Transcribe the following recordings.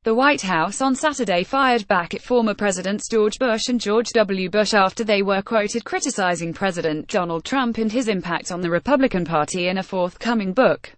The White House on Saturday fired back at former Presidents George Bush and George W. Bush after they were quoted criticizing President Donald Trump and his impact on the Republican Party in a forthcoming book.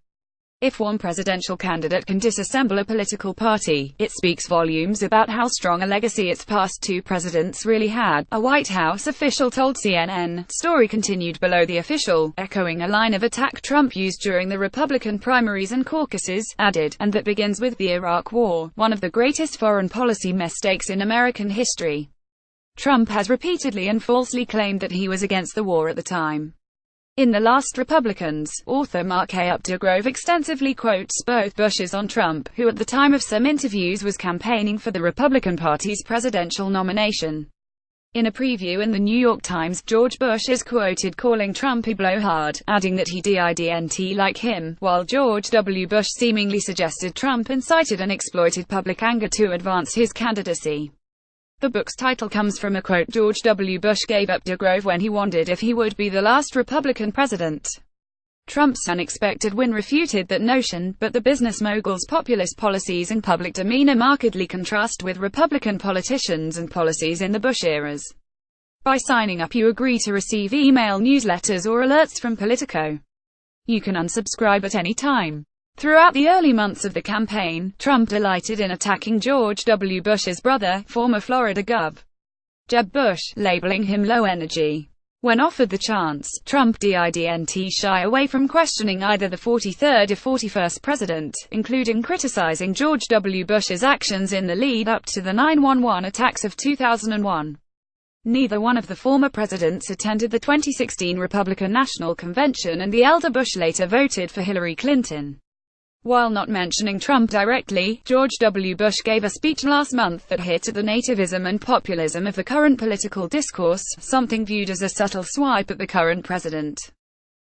If one presidential candidate can disassemble a political party, it speaks volumes about how strong a legacy its past two presidents really had, a White House official told CNN. Story continued below the official, echoing a line of attack Trump used during the Republican primaries and caucuses, added, and that begins with the Iraq War, one of the greatest foreign policy mistakes in American history. Trump has repeatedly and falsely claimed that he was against the war at the time. In The Last Republicans, author Mark A. Updegrove extensively quotes both Bushes on Trump, who at the time of some interviews was campaigning for the Republican Party's presidential nomination. In a preview in the New York Times, George Bush is quoted calling Trump a blowhard, adding that he didn't like him, while George W. Bush seemingly suggested Trump incited and exploited public anger to advance his candidacy. The book's title comes from a quote George W. Bush gave Updegrove when he wondered if he would be the last Republican president. Trump's unexpected win refuted that notion, but the business mogul's populist policies and public demeanor markedly contrast with Republican politicians and policies in the Bush eras. By signing up, you agree to receive email newsletters or alerts from Politico. You can unsubscribe at any time. Throughout the early months of the campaign, Trump delighted in attacking George W. Bush's brother, former Florida Gov. Jeb Bush, labeling him low energy. When offered the chance, Trump didn't shy away from questioning either the 43rd or 41st president, including criticizing George W. Bush's actions in the lead-up to the 9/11 attacks of 2001. Neither one of the former presidents attended the 2016 Republican National Convention, and the elder Bush later voted for Hillary Clinton. While not mentioning Trump directly, George W. Bush gave a speech last month that hit at the nativism and populism of the current political discourse, something viewed as a subtle swipe at the current president.